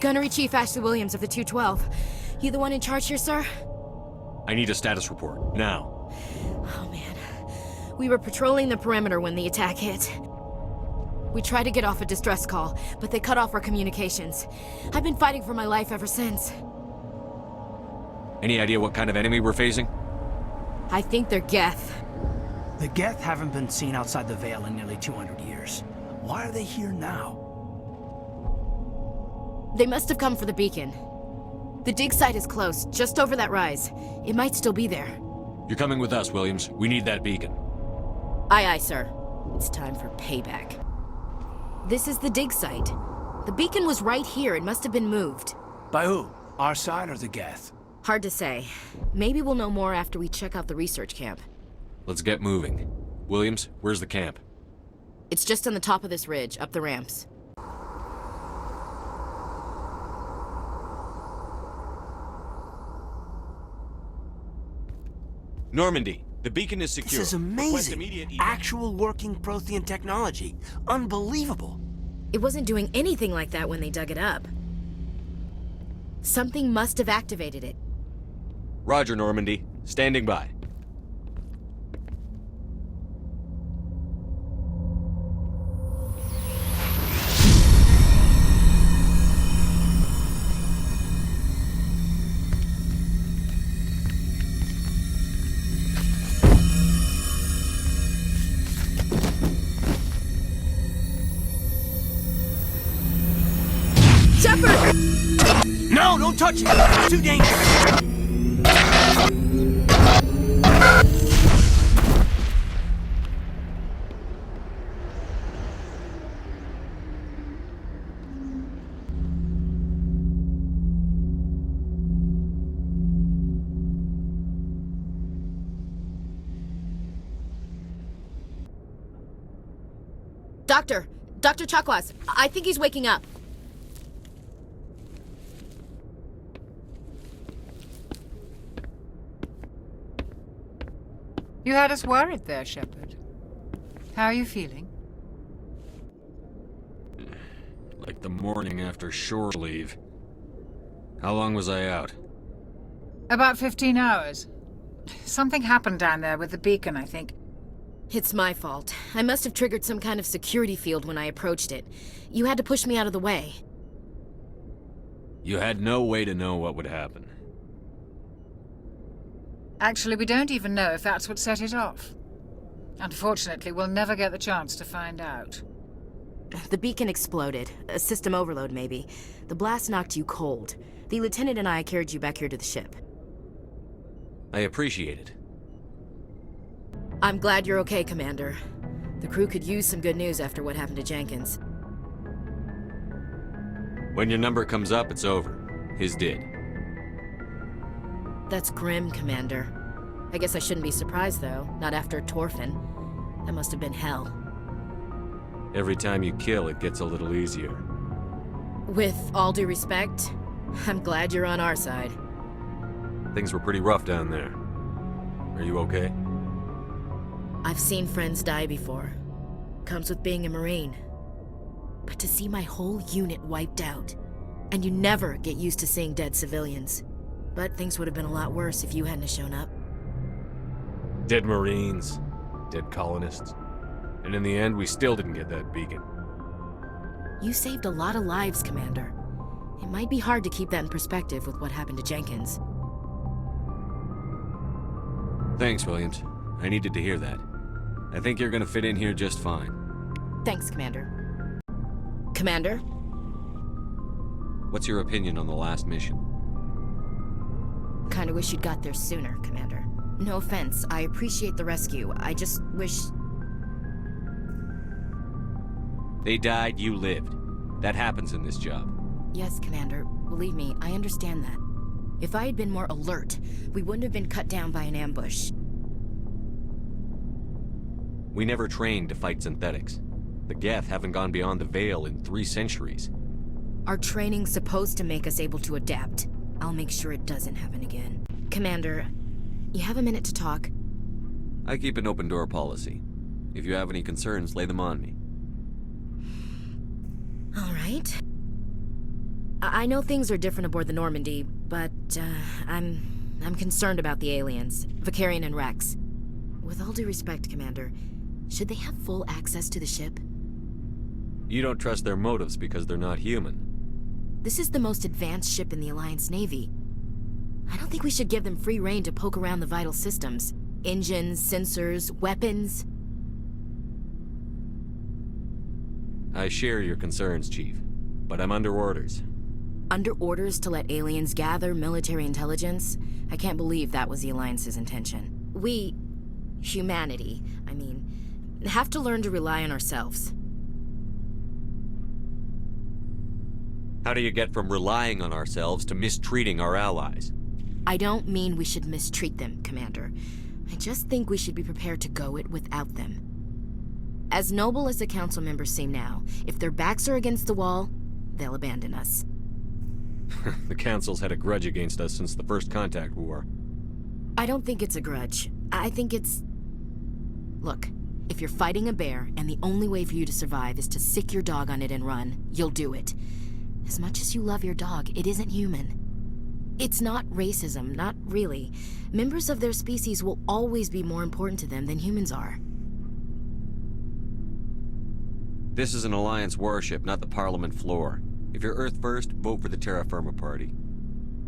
Gunnery Chief Ashley Williams of the 212. You the one in charge here, sir? I need a status report, now. Oh, man. We were patrolling the perimeter when the attack hit. We tried to get off a distress call, but they cut off our communications. I've been fighting for my life ever since. Any idea what kind of enemy we're facing? I think they're Geth. The Geth haven't been seen outside the Veil in nearly 200 years. Why are they here now? They must have come for the beacon. The dig site is close, just over that rise. It might still be there. You're coming with us, Williams. We need that beacon. Aye, aye, sir. It's time for payback. This is the dig site. The beacon was right here. It must have been moved. By who? Our side or the Geth? Hard to say. Maybe we'll know more after we check out the research camp. Let's get moving. Williams, where's the camp? It's just on the top of this ridge, up the ramps. Normandy, the beacon is secure. This is amazing. Actual working Prothean technology. Unbelievable. It wasn't doing anything like that when they dug it up. Something must have activated it. Roger, Normandy. Standing by. Shepard! No, don't touch it! It's too dangerous! Dr. Chakwas, I think he's waking up. You had us worried there, Shepard. How are you feeling? Like the morning after shore leave. How long was I out? About 15 hours. Something happened down there with the beacon, I think. It's my fault. I must have triggered some kind of security field when I approached it. You had to push me out of the way. You had no way to know what would happen. Actually, we don't even know if that's what set it off. Unfortunately, we'll never get the chance to find out. The beacon exploded. A system overload, maybe. The blast knocked you cold. The lieutenant and I carried you back here to the ship. I appreciate it. I'm glad you're okay, Commander. The crew could use some good news after what happened to Jenkins. When your number comes up, it's over. His did. That's grim, Commander. I guess I shouldn't be surprised, though. Not after Torfin. That must have been hell. Every time you kill, it gets a little easier. With all due respect, I'm glad you're on our side. Things were pretty rough down there. Are you okay? I've seen friends die before. Comes with being a Marine. But to see my whole unit wiped out, and you never get used to seeing dead civilians. But things would have been a lot worse if you hadn't shown up. Dead Marines, dead colonists. And in the end, we still didn't get that beacon. You saved a lot of lives, Commander. It might be hard to keep that in perspective with what happened to Jenkins. Thanks, Williams. I needed to hear that. I think you're gonna fit in here just fine. Thanks, Commander. Commander? What's your opinion on the last mission? Kinda wish you'd got there sooner, Commander. No offense, I appreciate the rescue. I just wish... They died, you lived. That happens in this job. Yes, Commander. Believe me, I understand that. If I had been more alert, we wouldn't have been cut down by an ambush. We never trained to fight synthetics. The Geth haven't gone beyond the Veil in 3 centuries. Our training's supposed to make us able to adapt. I'll make sure it doesn't happen again. Commander, you have a minute to talk? I keep an open door policy. If you have any concerns, lay them on me. All right. I know things are different aboard the Normandy, but I'm concerned about the aliens, Vicarian and Rex. With all due respect, Commander, should they have full access to the ship? You don't trust their motives because they're not human. This is the most advanced ship in the Alliance Navy. I don't think we should give them free rein to poke around the vital systems. Engines, sensors, weapons. I share your concerns, Chief, but I'm under orders. Under orders to let aliens gather military intelligence? I can't believe that was the Alliance's intention. We, humanity, I mean, have to learn to rely on ourselves. How do you get from relying on ourselves to mistreating our allies? I don't mean we should mistreat them, Commander. I just think we should be prepared to go it without them. As noble as the Council members seem now, if their backs are against the wall, they'll abandon us. The Council's had a grudge against us since the First Contact War. I don't think it's a grudge. I think it's... Look, if you're fighting a bear and the only way for you to survive is to sick your dog on it and run, you'll do it. As much as you love your dog, it isn't human. It's not racism, not really. Members of their species will always be more important to them than humans are. This is an Alliance warship, not the Parliament floor. If you're Earth first, vote for the Terra Firma Party.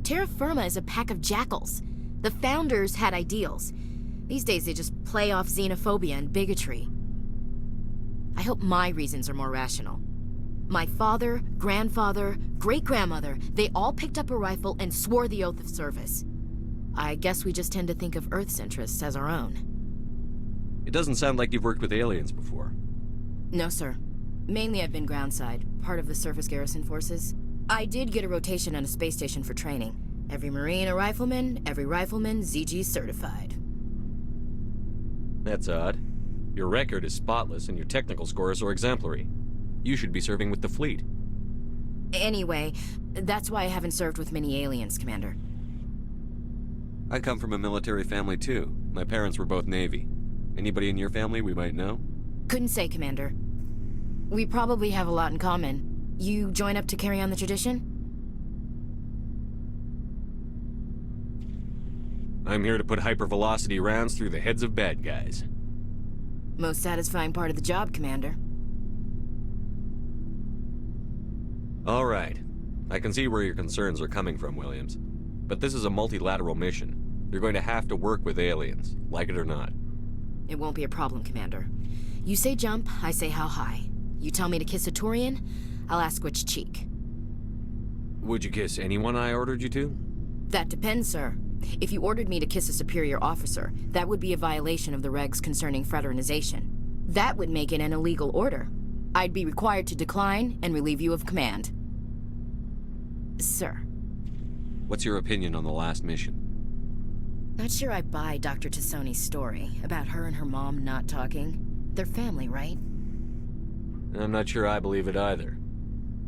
Terra Firma is a pack of jackals. The founders had ideals. These days they just play off xenophobia and bigotry. I hope my reasons are more rational. My father, grandfather, great-grandmother, they all picked up a rifle and swore the oath of service. I guess we just tend to think of Earth's interests as our own. It doesn't sound like you've worked with aliens before. No, sir. Mainly I've been groundside, part of the surface garrison forces. I did get a rotation on a space station for training. Every Marine a rifleman, every rifleman ZG certified. That's odd. Your record is spotless and your technical scores are exemplary. You should be serving with the fleet. Anyway, that's why I haven't served with many aliens, Commander. I come from a military family too. My parents were both Navy. Anybody in your family we might know? Couldn't say, Commander. We probably have a lot in common. You join up to carry on the tradition? I'm here to put hypervelocity rounds through the heads of bad guys. Most satisfying part of the job, Commander. All right. I can see where your concerns are coming from, Williams. But this is a multilateral mission. You're going to have to work with aliens, like it or not. It won't be a problem, Commander. You say jump, I say how high. You tell me to kiss a Turian, I'll ask which cheek. Would you kiss anyone I ordered you to? That depends, sir. If you ordered me to kiss a superior officer, that would be a violation of the regs concerning fraternization. That would make it an illegal order. I'd be required to decline and relieve you of command. Sir. What's your opinion on the last mission? Not sure I buy Dr. Tassoni's story about her and her mom not talking. They're family, right? I'm not sure I believe it either.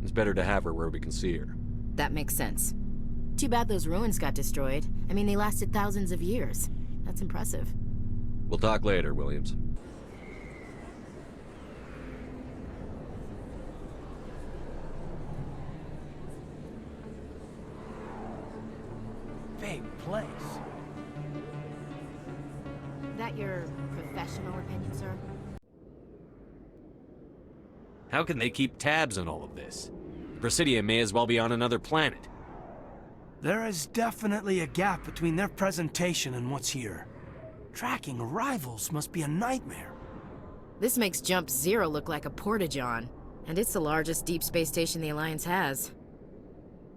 It's better to have her where we can see her. That makes sense. Too bad those ruins got destroyed. I mean, they lasted thousands of years. That's impressive. We'll talk later, Williams. Big place. That your professional opinion, sir? How can they keep tabs on all of this? Presidia may as well be on another planet. There is definitely a gap between their presentation and what's here. Tracking rivals must be a nightmare. This makes Jump Zero look like a porta-john, and it's the largest deep space station the Alliance has.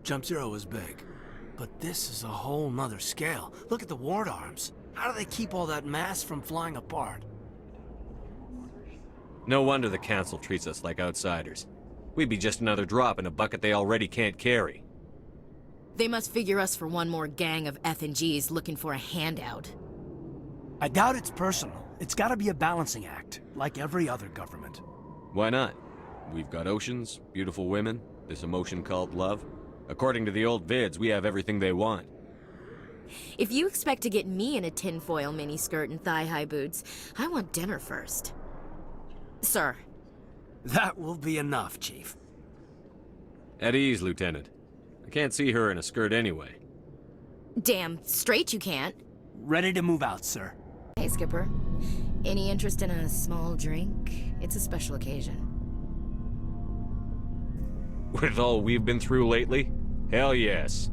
Jump Zero is big, but this is a whole nother scale. Look at the ward arms. How do they keep all that mass from flying apart? No wonder the Council treats us like outsiders. We'd be just another drop in a bucket they already can't carry. They must figure us for one more gang of F&Gs looking for a handout. I doubt it's personal. It's gotta be a balancing act, like every other government. Why not? We've got oceans, beautiful women, this emotion called love. According to the old vids, we have everything they want. If you expect to get me in a tinfoil miniskirt and thigh-high boots, I want dinner first. Sir. That will be enough, Chief. At ease, Lieutenant. Can't see her in a skirt anyway. Damn straight you can't. Ready to move out, sir. Hey, Skipper. Any interest in a small drink? It's a special occasion. With all we've been through lately? Hell yes.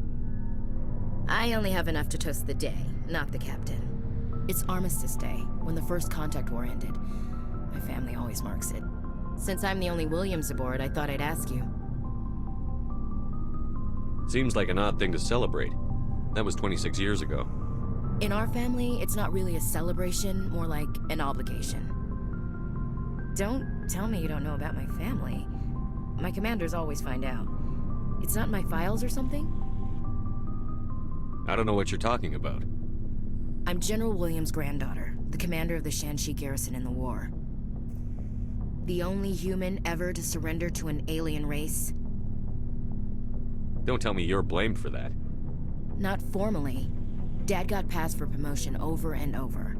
I only have enough to toast the day, not the captain. It's Armistice Day, when the first contact war ended. My family always marks it. Since I'm the only Williams aboard, I thought I'd ask you. Seems like an odd thing to celebrate. That was 26 years ago. In our family, it's not really a celebration, more like an obligation. Don't tell me you don't know about my family. My commanders always find out. It's not in my files or something? I don't know what you're talking about. I'm General Williams' granddaughter, the commander of the Shanxi garrison in the war. The only human ever to surrender to an alien race. Don't tell me you're blamed for that. Not formally. Dad got passed for promotion over and over.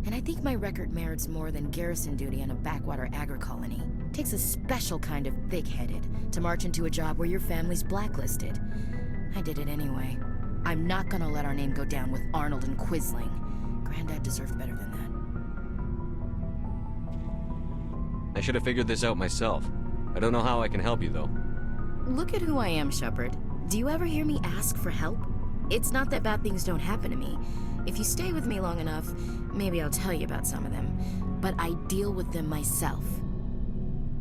And I think my record merits more than garrison duty on a backwater agri-colony. Takes a special kind of thick-headed to march into a job where your family's blacklisted. I did it anyway. I'm not gonna let our name go down with Arnold and Quisling. Granddad deserved better than that. I should have figured this out myself. I don't know how I can help you, though. Look at who I am, Shepard. Do you ever hear me ask for help? It's not that bad things don't happen to me. If you stay with me long enough, maybe I'll tell you about some of them. But I deal with them myself.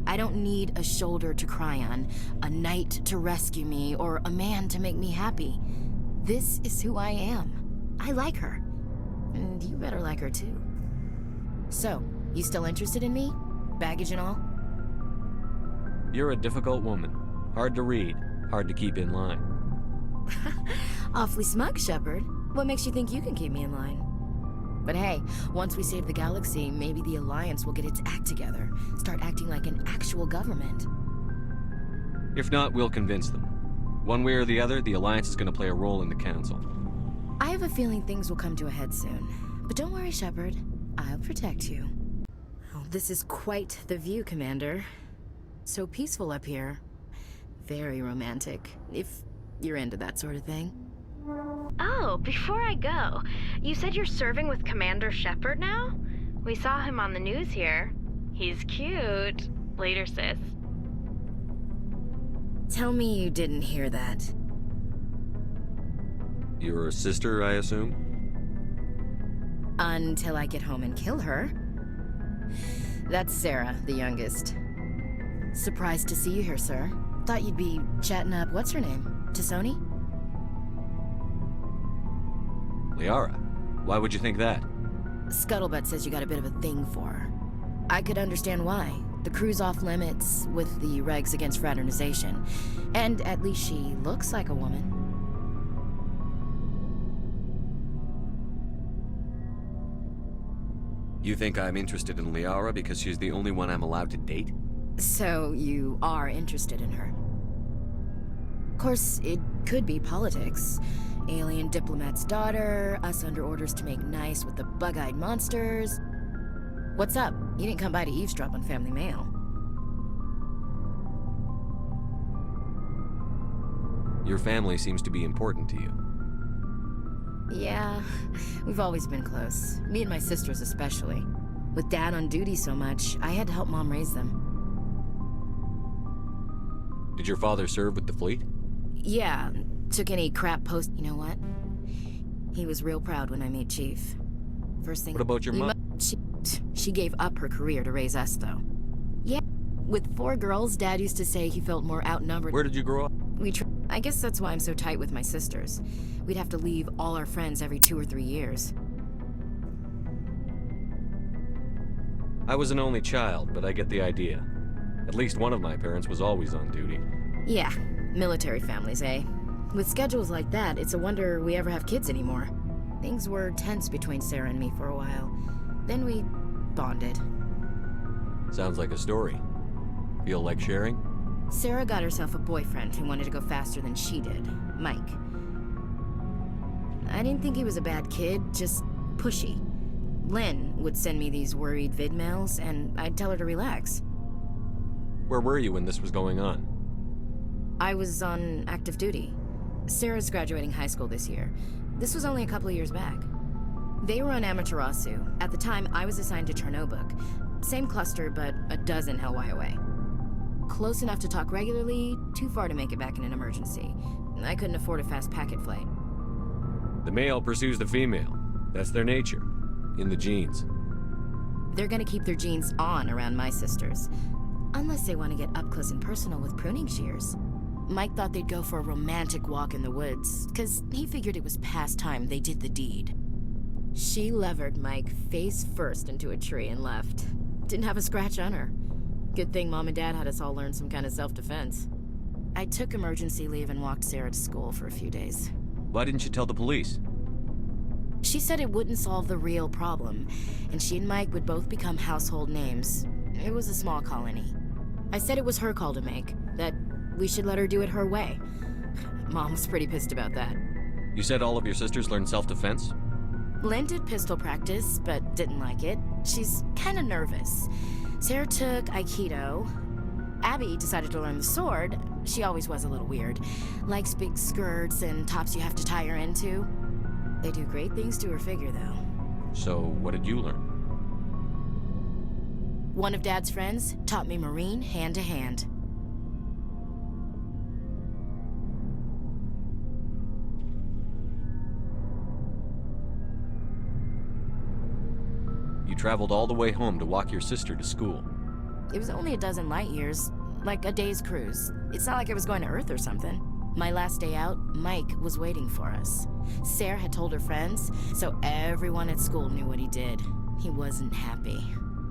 I don't need a shoulder to cry on, a knight to rescue me, or a man to make me happy. This is who I am. I like her. And you better like her too. So, you still interested in me? Baggage and all? You're a difficult woman. Hard to read, hard to keep in line. Awfully smug, Shepard. What makes you think you can keep me in line? But hey, once we save the galaxy, maybe the Alliance will get its act together. Start acting like an actual government. If not, we'll convince them. One way or the other, the Alliance is going to play a role in the Council. I have a feeling things will come to a head soon. But don't worry, Shepard. I'll protect you. Oh, this is quite the view, Commander. So peaceful up here. Very romantic, if you're into that sort of thing. Oh, before I go, you said you're serving with Commander Shepard now? We saw him on the news here. He's cute. Later, sis. Tell me you didn't hear that. You're a sister, I assume? Until I get home and kill her. That's Sarah, the youngest. Surprised to see you here, sir. Thought you'd be chatting up, what's her name? Tassoni? Liara. Why would you think that? Scuttlebutt says you got a bit of a thing for her. I could understand why. The crew's off limits with the regs against fraternization. And at least she looks like a woman. You think I'm interested in Liara because she's the only one I'm allowed to date? So you are interested in her. Of course, it could be politics. Alien diplomat's daughter, us under orders to make nice with the bug-eyed monsters. What's up? You didn't come by to eavesdrop on Family Mail. Your family seems to be important to you. Yeah, we've always been close. Me and my sisters especially. With Dad on duty so much, I had to help Mom raise them. Did your father serve with the fleet? Yeah, took any crap post. You know what? He was real proud when I made Chief. First thing. What about your mom? She gave up her career to raise us, though. Yeah, with 4 girls, Dad used to say he felt more outnumbered. Where did you grow up? I guess that's why I'm so tight with my sisters. We'd have to leave all our friends every 2 or 3 years. I was an only child, but I get the idea. At least one of my parents was always on duty. Yeah, military families, eh? With schedules like that, it's a wonder we ever have kids anymore. Things were tense between Sarah and me for a while. Then we bonded. Sounds like a story. Feel like sharing? Sarah got herself a boyfriend who wanted to go faster than she did, Mike. I didn't think he was a bad kid, just pushy. Lynn would send me these worried vid mails, and I'd tell her to relax. Where were you when this was going on? I was on active duty. Sarah's graduating high school this year. This was only a couple of years back. They were on Amaterasu. At the time, I was assigned to Chernobog. Same cluster, but a dozen Hellwire away. Close enough to talk regularly, too far to make it back in an emergency. I couldn't afford a fast packet flight. The male pursues the female. That's their nature. In the genes. They're gonna keep their genes on around my sisters. Unless they want to get up close and personal with pruning shears. Mike thought they'd go for a romantic walk in the woods, because he figured it was past time they did the deed. She levered Mike face first into a tree and left. Didn't have a scratch on her. Good thing Mom and Dad had us all learn some kind of self-defense. I took emergency leave and walked Sarah to school for a few days. Why didn't you tell the police? She said it wouldn't solve the real problem, and she and Mike would both become household names. It was a small colony. I said it was her call to make, that we should let her do it her way. Mom was pretty pissed about that. You said all of your sisters learned self-defense? Lynn did pistol practice, but didn't like it. She's kind of nervous. Sarah took Aikido. Abby decided to learn the sword. She always was a little weird. Likes big skirts and tops you have to tie her into. They do great things to her figure, though. So, what did you learn? One of Dad's friends taught me Marine hand to hand. You traveled all the way home to walk your sister to school. It was only a dozen light years, like a day's cruise. It's not like I was going to Earth or something. My last day out, Mike was waiting for us. Sarah had told her friends, so everyone at school knew what he did. He wasn't happy.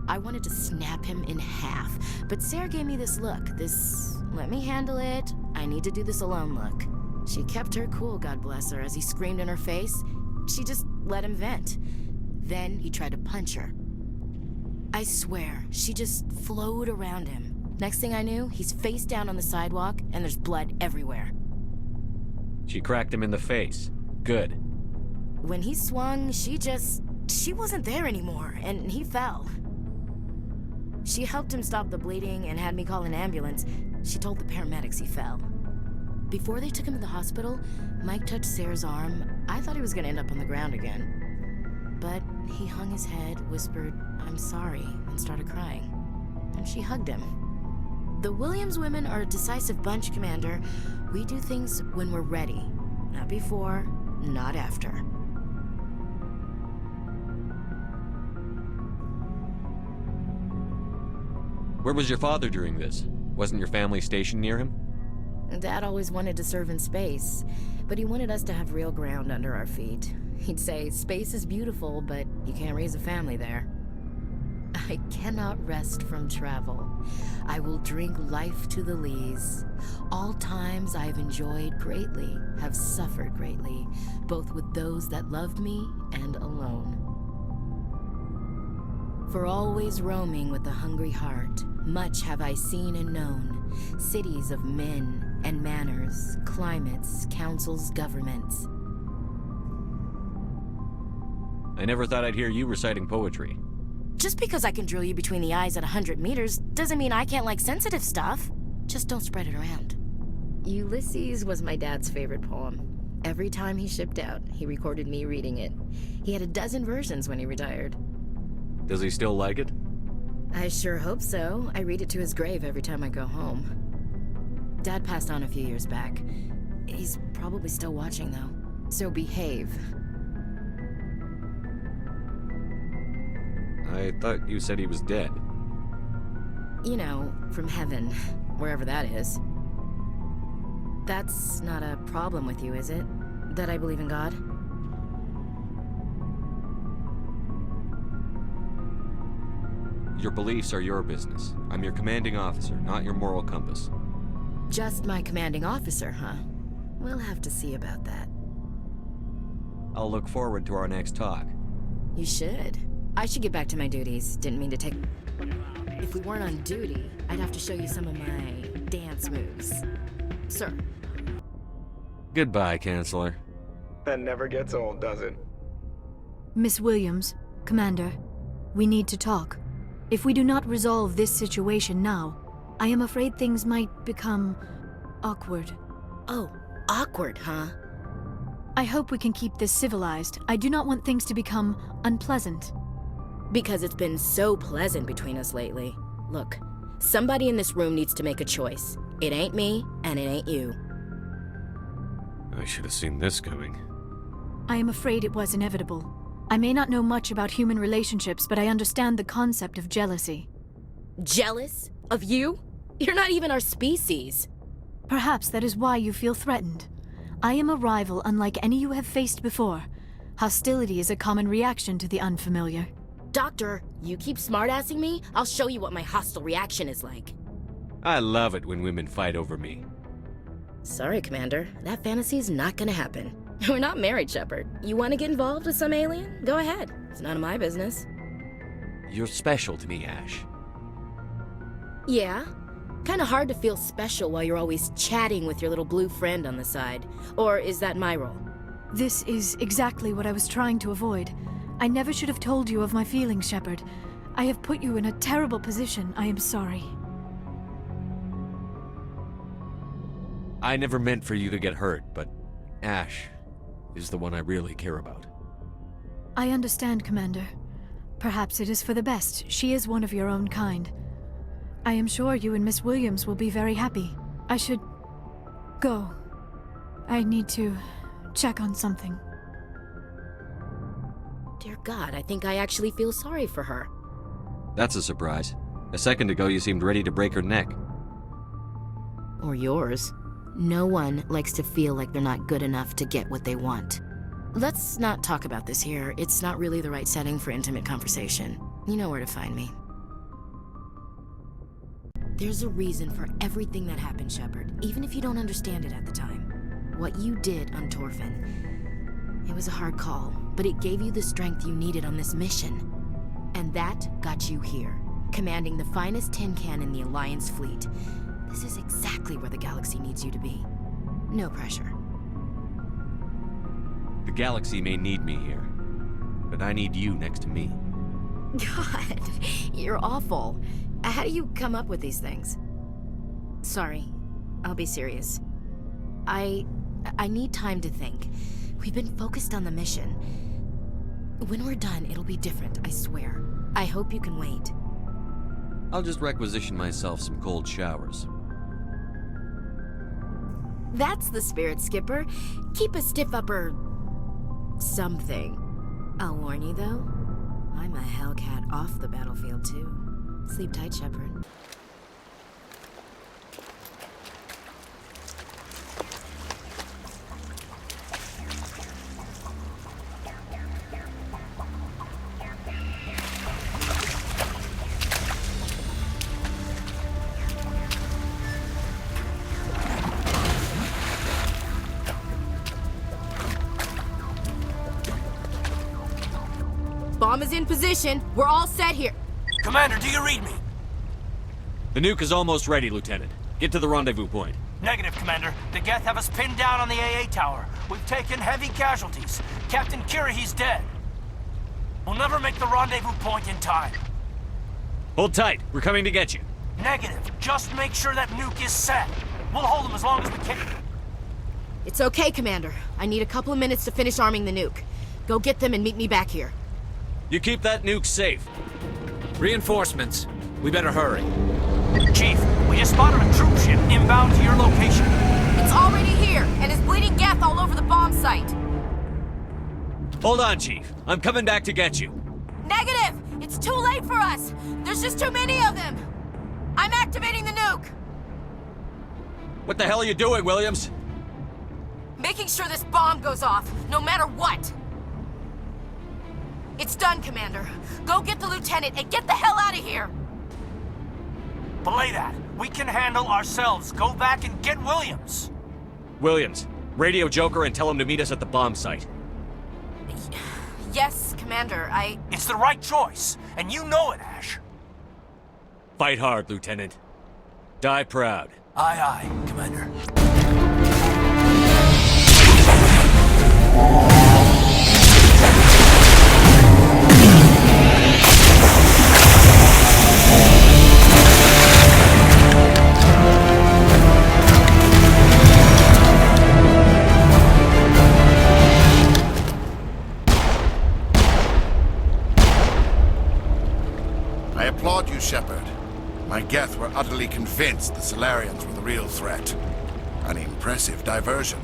I wanted to snap him in half, but Sarah gave me this look, this let me handle it, I need to do this alone look. She kept her cool, God bless her, as he screamed in her face. She just let him vent. Then he tried to punch her. I swear, she just flowed around him. Next thing I knew, he's face down on the sidewalk, and there's blood everywhere. She cracked him in the face. Good. When he swung, she wasn't there anymore, and he fell. She helped him stop the bleeding and had me call an ambulance. She told the paramedics he fell. Before they took him to the hospital, Mike touched Sarah's arm. I thought he was gonna end up on the ground again. But he hung his head, whispered, "I'm sorry," and started crying. And she hugged him. The Williams women are a decisive bunch, Commander. We do things when we're ready. Not before, not after. Where was your father during this? Wasn't your family stationed near him? Dad always wanted to serve in space, but he wanted us to have real ground under our feet. He'd say, space is beautiful, but you can't raise a family there. I cannot rest from travel. I will drink life to the lees. All times I have enjoyed greatly, have suffered greatly, both with those that loved me and alone. For always roaming with a hungry heart, much have I seen and known, cities of men and manners, climates, councils, governments. I never thought I'd hear you reciting poetry. Just because I can drill you between the eyes at 100 meters doesn't mean I can't like sensitive stuff. Just don't spread it around. Ulysses was my dad's favorite poem. Every time he shipped out, he recorded me reading it. He had a dozen versions when he retired. Does he still like it? I sure hope so. I read it to his grave every time I go home. Dad passed on a few years back. He's probably still watching, though. So behave. I thought you said he was dead. You know, from heaven, wherever that is. That's not a problem with you, is it? That I believe in God? Your beliefs are your business. I'm your commanding officer, not your moral compass. Just my commanding officer, huh? We'll have to see about that. I'll look forward to our next talk. You should. I should get back to my duties. Didn't mean to take... If we weren't on duty, I'd have to show you some of my dance moves. Sir. Goodbye, Chancellor. That never gets old, does it? Miss Williams, Commander, we need to talk. If we do not resolve this situation now, I am afraid things might become awkward. Oh, awkward, huh? I hope we can keep this civilized. I do not want things to become unpleasant. Because it's been so pleasant between us lately. Look, somebody in this room needs to make a choice. It ain't me, and it ain't you. I should have seen this coming. I am afraid it was inevitable. I may not know much about human relationships, but I understand the concept of jealousy. Jealous? Of you? You're not even our species. Perhaps that is why you feel threatened. I am a rival unlike any you have faced before. Hostility is a common reaction to the unfamiliar. Doctor, you keep smartassing me, I'll show you what my hostile reaction is like. I love it when women fight over me. Sorry, Commander. That fantasy's not gonna happen. We're not married, Shepard. You want to get involved with some alien? Go ahead. It's none of my business. You're special to me, Ash. Yeah? Kinda hard to feel special while you're always chatting with your little blue friend on the side. Or is that my role? This is exactly what I was trying to avoid. I never should have told you of my feelings, Shepard. I have put you in a terrible position. I am sorry. I never meant for you to get hurt, but Ash is the one I really care about. I understand, Commander. Perhaps it is for the best. She is one of your own kind. I am sure you and Miss Williams will be very happy. I should go. I need to check on something. Dear God, I think I actually feel sorry for her. That's a surprise. A second ago you seemed ready to break her neck. Or yours. No one likes to feel like they're not good enough to get what they want. Let's not talk about this here. It's not really the right setting for intimate conversation. You know where to find me. There's a reason for everything that happened, Shepard, even if you don't understand it at the time. What you did on Torfin. It was a hard call, but it gave you the strength you needed on this mission. And that got you here, commanding the finest tin can in the Alliance fleet. This is exactly where the galaxy needs you to be. No pressure. The galaxy may need me here, but I need you next to me. God, you're awful. How do you come up with these things? Sorry, I'll be serious. I need time to think. We've been focused on the mission. When we're done, it'll be different, I swear. I hope you can wait. I'll just requisition myself some cold showers. That's the spirit, Skipper. Keep a stiff upper... something. I'll warn you, though. I'm a Hellcat off the battlefield, too. Sleep tight, Shepard. Bomb is in position. We're all set here. Commander, do you read me? The nuke is almost ready, Lieutenant. Get to the rendezvous point. Negative, Commander. The Geth have us pinned down on the AA tower. We've taken heavy casualties. Captain Kirahi's dead. We'll never make the rendezvous point in time. Hold tight. We're coming to get you. Negative. Just make sure that nuke is set. We'll hold them as long as we can. It's okay, Commander. I need a couple of minutes to finish arming the nuke. Go get them and meet me back here. You keep that nuke safe. Reinforcements. We better hurry. Chief, we just spotted a troop ship inbound to your location. It's already here, and is bleeding Geth all over the bomb site. Hold on, Chief. I'm coming back to get you. Negative! It's too late for us! There's just too many of them! I'm activating the nuke! What the hell are you doing, Williams? Making sure this bomb goes off, no matter what! It's done, Commander. Go get the lieutenant and get the hell out of here! Belay that. We can handle ourselves. Go back and get Williams. Williams, radio Joker and tell him to meet us at the bomb site. Yes, Commander, It's the right choice, and you know it, Ash. Fight hard, Lieutenant. Die proud. Aye, aye, Commander. I applaud you, Shepard. My Geth were utterly convinced the Salarians were the real threat. An impressive diversion.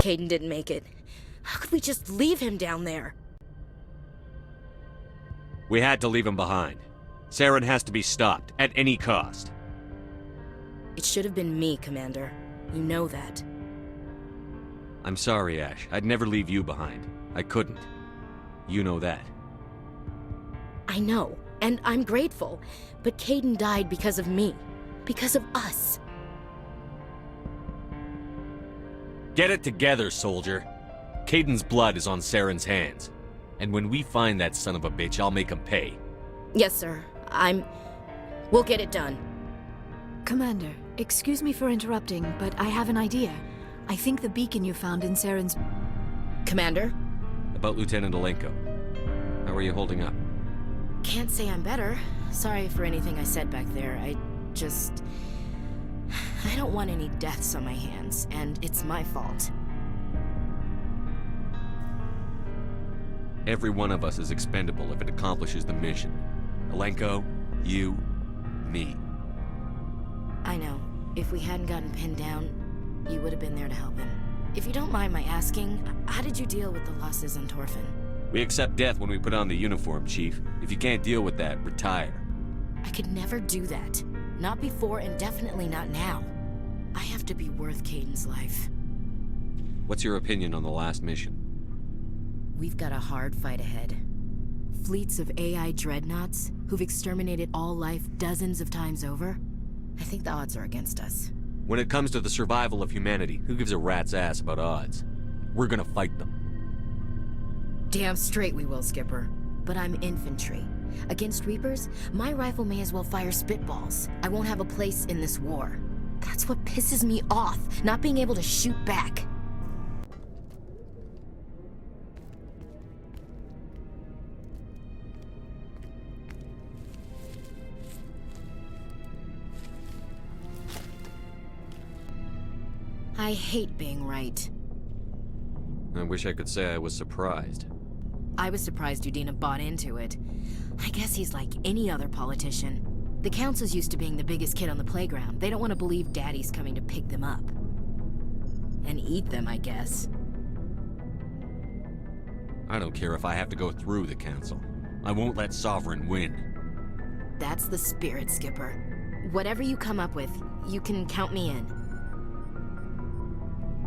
Kaidan didn't make it. How could we just leave him down there? We had to leave him behind. Saren has to be stopped, at any cost. It should have been me, Commander. You know that. I'm sorry, Ash. I'd never leave you behind. I couldn't. You know that. I know, and I'm grateful. But Kaidan died because of me. Because of us. Get it together, soldier. Kaidan's blood is on Saren's hands. And when we find that son of a bitch, I'll make him pay. Yes, sir. We'll get it done. Commander, excuse me for interrupting, but I have an idea. I think the beacon you found in Saren's... Commander? About Lieutenant Alenko. How are you holding up? Can't say I'm better. Sorry for anything I said back there. I don't want any deaths on my hands, and it's my fault. Every one of us is expendable if it accomplishes the mission. Alenko, you, me. I know. If we hadn't gotten pinned down, you would have been there to help him. If you don't mind my asking, how did you deal with the losses on Torfin? We accept death when we put on the uniform, Chief. If you can't deal with that, retire. I could never do that. Not before, and definitely not now. I have to be worth Kaidan's life. What's your opinion on the last mission? We've got a hard fight ahead. Fleets of AI dreadnoughts who've exterminated all life dozens of times over. I think the odds are against us. When it comes to the survival of humanity, who gives a rat's ass about odds? We're gonna fight them. Damn straight we will, Skipper. But I'm infantry. Against Reapers, my rifle may as well fire spitballs. I won't have a place in this war. That's what pisses me off, not being able to shoot back. I hate being right. I wish I could say I was surprised. I was surprised Udina bought into it. I guess he's like any other politician. The Council's used to being the biggest kid on the playground. They don't want to believe Daddy's coming to pick them up. And eat them, I guess. I don't care if I have to go through the Council. I won't let Sovereign win. That's the spirit, Skipper. Whatever you come up with, you can count me in.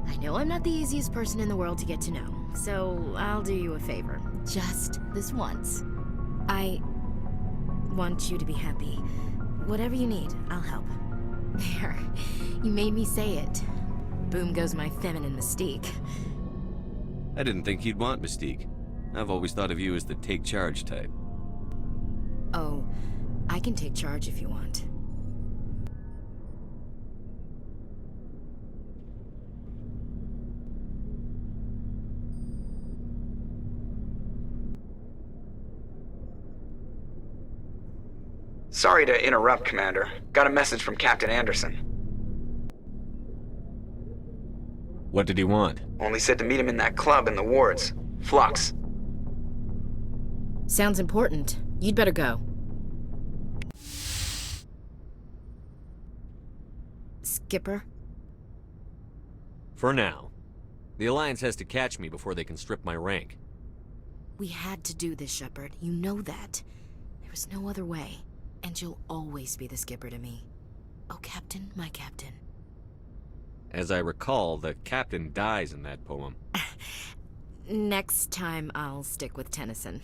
I know I'm not the easiest person in the world to get to know, so I'll do you a favor. Just this once. I want you to be happy. Whatever you need, I'll help. There. You made me say it. Boom goes my feminine mystique. I didn't think you'd want Mystique. I've always thought of you as the take charge type. Oh, I can take charge if you want. Sorry to interrupt, Commander. Got a message from Captain Anderson. What did he want? Only said to meet him in that club in the wards. Flux. Sounds important. You'd better go. Skipper? For now. The Alliance has to catch me before they can strip my rank. We had to do this, Shepard. You know that. There was no other way. And you'll always be the Skipper to me. Oh, Captain, my Captain. As I recall, the captain dies in that poem. Next time, I'll stick with Tennyson.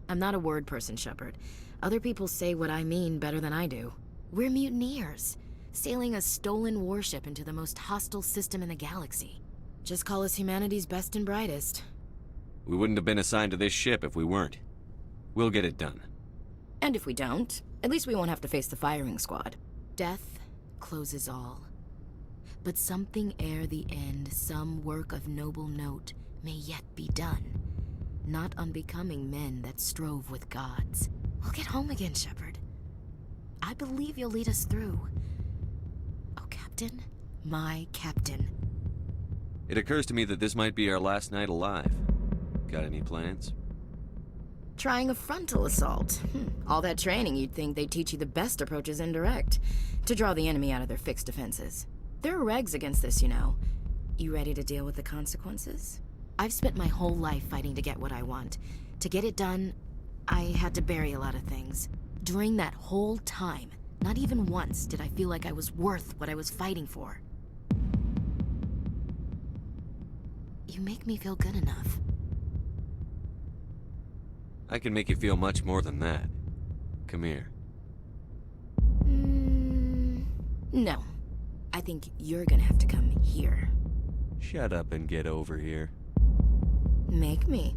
I'm not a word person, Shepard. Other people say what I mean better than I do. We're mutineers, sailing a stolen warship into the most hostile system in the galaxy. Just call us humanity's best and brightest. We wouldn't have been assigned to this ship if we weren't. We'll get it done. And if we don't, at least we won't have to face the firing squad. Death closes all. But something ere the end, some work of noble note, may yet be done. Not unbecoming men that strove with gods. We'll get home again, Shepard. I believe you'll lead us through. Oh, Captain, my Captain. It occurs to me that this might be our last night alive. Got any plans? Trying a frontal assault. All that training, you'd think they'd teach you the best approaches indirect, to draw the enemy out of their fixed defenses. There are regs against this, you know. You ready to deal with the consequences? I've spent my whole life fighting to get what I want. To get it done, I had to bury a lot of things. During that whole time, not even once did I feel like I was worth what I was fighting for. You make me feel good enough. I can make you feel much more than that. Come here. No. I think you're gonna have to come here. Shut up and get over here. Make me.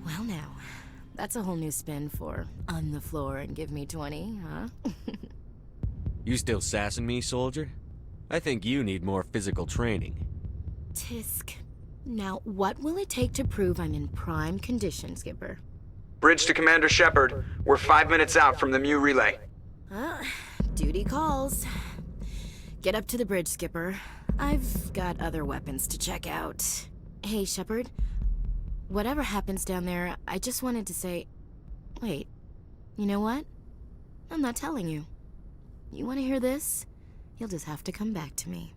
Well now, that's a whole new spin for on the floor and give me 20, huh? You still sassing me, soldier? I think you need more physical training. Tisk. Now, what will it take to prove I'm in prime condition, Skipper? Bridge to Commander Shepard. We're 5 minutes out from the Mu relay. Duty calls. Get up to the bridge, Skipper. I've got other weapons to check out. Hey, Shepard. Whatever happens down there, I just wanted to say... Wait, you know what? I'm not telling you. You want to hear this? You'll just have to come back to me.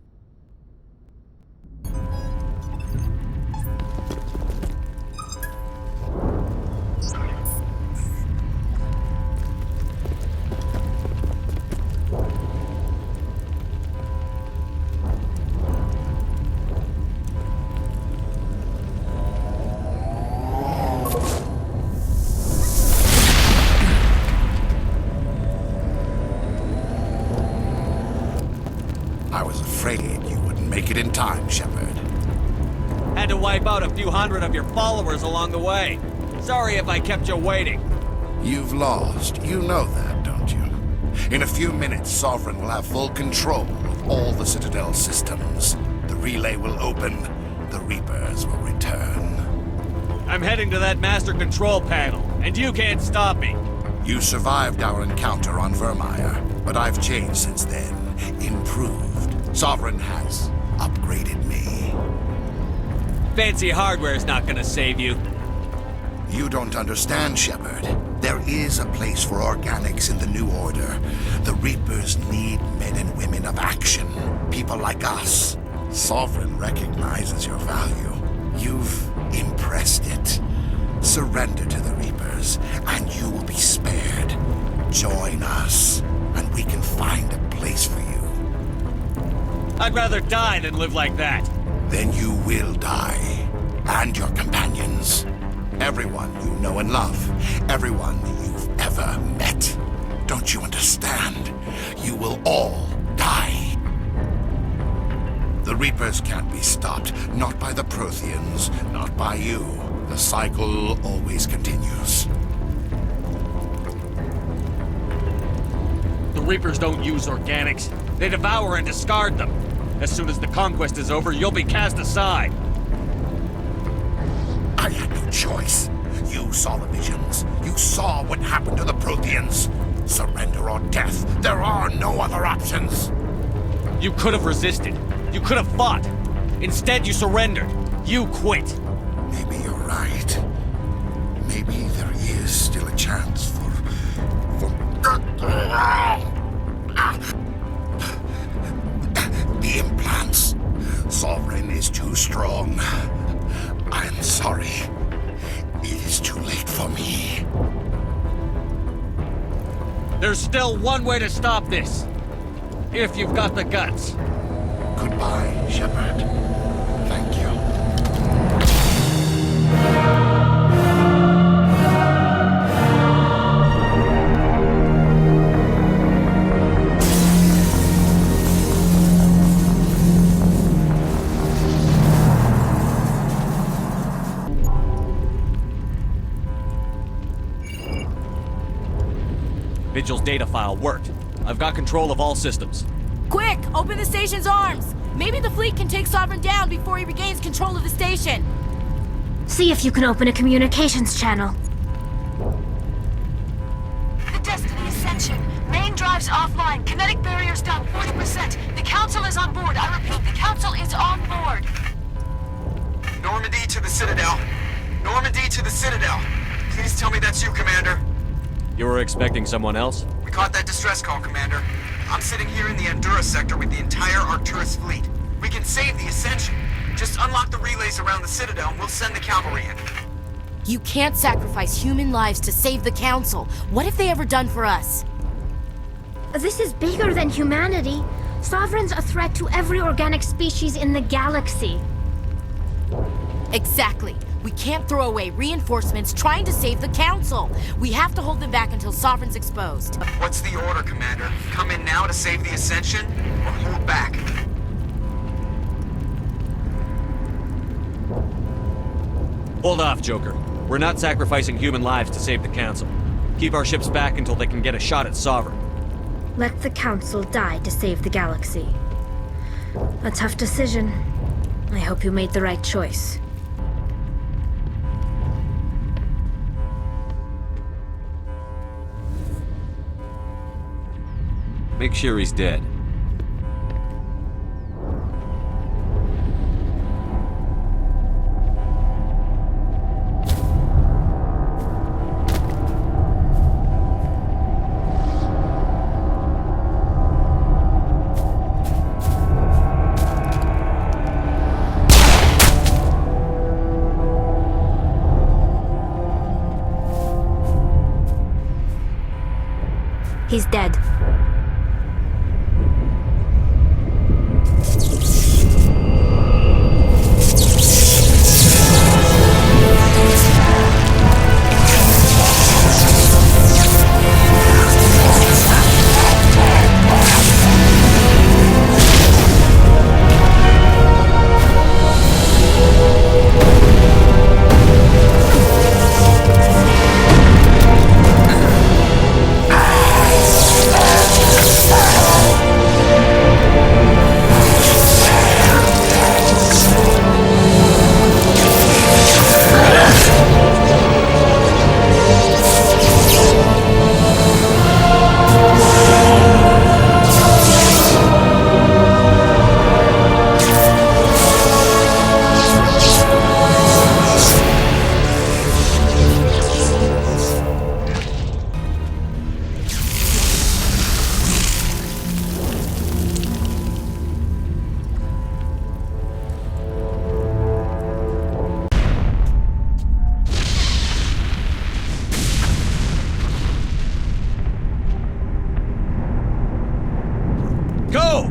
I was afraid you wouldn't make it in time, Shepard. Had to wipe out a few hundred of your followers along the way. Sorry if I kept you waiting. You've lost. You know that, don't you? In a few minutes, Sovereign will have full control of all the Citadel systems. The relay will open. The Reapers will return. I'm heading to that master control panel, and you can't stop me. You survived our encounter on Vermeer, but I've changed since then. Improved. Sovereign has upgraded me. Fancy hardware's not gonna save you. You don't understand, Shepard. There is a place for organics in the New Order. The Reapers need men and women of action. People like us. Sovereign recognizes your value. You've impressed it. Surrender to the Reapers, and you will be spared. Join us, and we can find a place for you. I'd rather die than live like that. Then you will die. And your companions. Everyone you know and love. Everyone you've ever met. Don't you understand? You will all die. The Reapers can't be stopped. Not by the Protheans. Not by you. The cycle always continues. The Reapers don't use organics. They devour and discard them. As soon as the conquest is over, you'll be cast aside. I had no choice. You saw the visions. You saw what happened to the Protheans. Surrender or death. There are no other options. You could have resisted. You could have fought. Instead, you surrendered. You quit. right. Maybe there is still a chance for... The implants. Saren is too strong. I'm sorry. It is too late for me. There's still one way to stop this. If you've got the guts. Goodbye, Shepard. Thank you. Vigil's data file worked. I've got control of all systems. Quick! Open the station's arms! Maybe the fleet can take Sovereign down before he regains control of the station. See if you can open a communications channel. The Destiny Ascension. Main drives offline. Kinetic barriers down 40%. The Council is on board. I repeat, the Council is on board. Normandy to the Citadel. Normandy to the Citadel. Please tell me that's you, Commander. You were expecting someone else? We caught that distress call, Commander. I'm sitting here in the Andurra sector with the entire Arcturus fleet. We can save the Ascension. Just unlock the relays around the Citadel and we'll send the cavalry in. You can't sacrifice human lives to save the Council. What have they ever done for us? This is bigger than humanity. Sovereign's a threat to every organic species in the galaxy. Exactly. We can't throw away reinforcements trying to save the Council. We have to hold them back until Sovereign's exposed. What's the order, Commander? Come in now to save the Ascension, or hold back? Hold off, Joker. We're not sacrificing human lives to save the Council. Keep our ships back until they can get a shot at Sovereign. Let the Council die to save the galaxy. A tough decision. I hope you made the right choice. Make sure he's dead. He's dead. Go!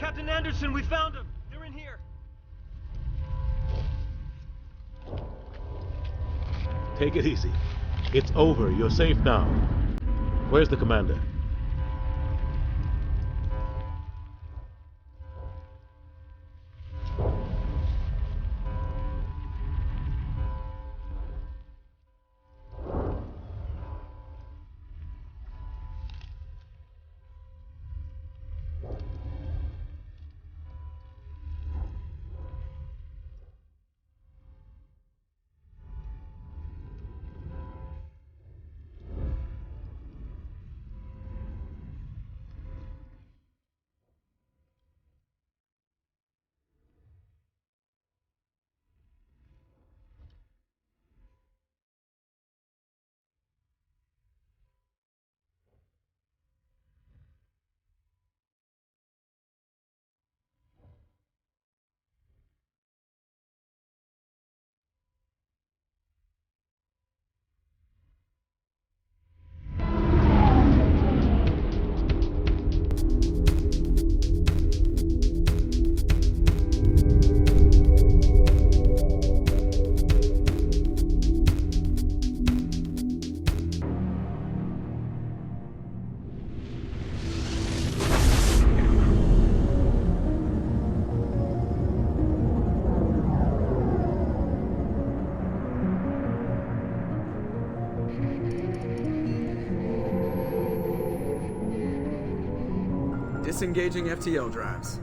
Captain Anderson, we found him! They're in here! Take it easy. It's over. You're safe now. Where's the commander? Disengaging FTL drives.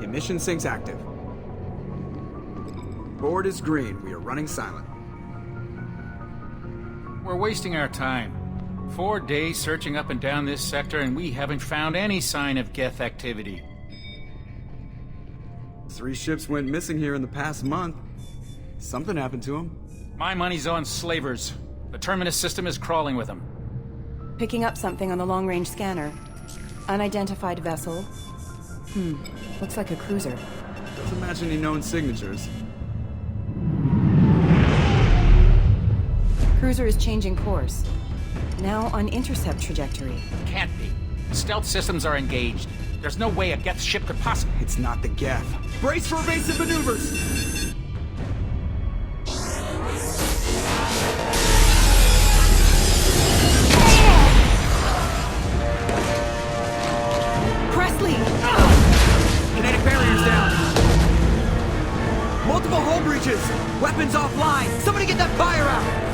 Emission sinks active. Board is green. We are running silent. We're wasting our time. 4 days searching up and down this sector, and we haven't found any sign of Geth activity. 3 ships went missing here in the past month. Something happened to them. My money's on slavers. The Terminus system is crawling with them. Picking up something on the long-range scanner. Unidentified vessel. Looks like a cruiser. Doesn't match any known signatures. Cruiser is changing course. Now on intercept trajectory. Can't be. Stealth systems are engaged. There's no way a Geth ship could possibly... It's not the Geth. Brace for evasive maneuvers! Kinetic barriers down. Multiple hull breaches. Weapons offline. Somebody get that fire out.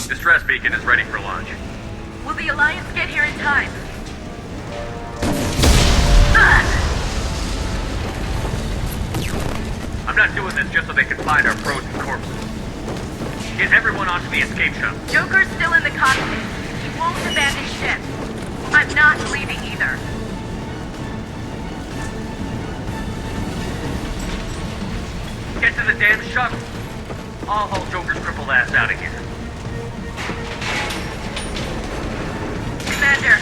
Distress beacon is ready for launch. Will the Alliance get here in time? I'm not doing this just so they can find our frozen corpses. Get everyone onto the escape shuttle. Joker's still in the cockpit. He won't abandon ship. I'm not leaving either. Get to the damn shuttle. I'll haul Joker's crippled ass out of here. Commander.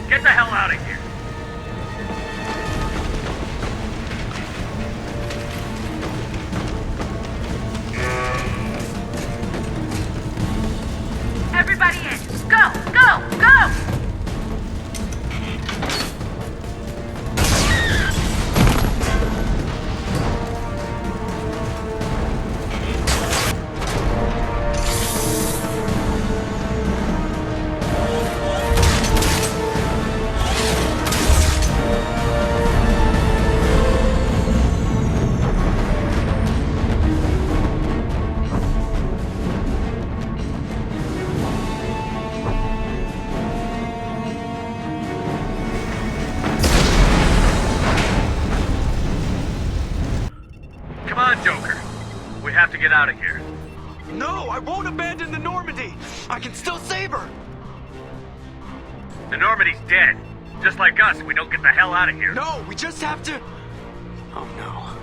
Get the hell out of here. Everybody in. Go, go, go! Get out of here. No, I won't abandon the Normandy. I can still save her. The Normandy's dead. Just like us, we don't get the hell out of here. No, we just have to... Oh no.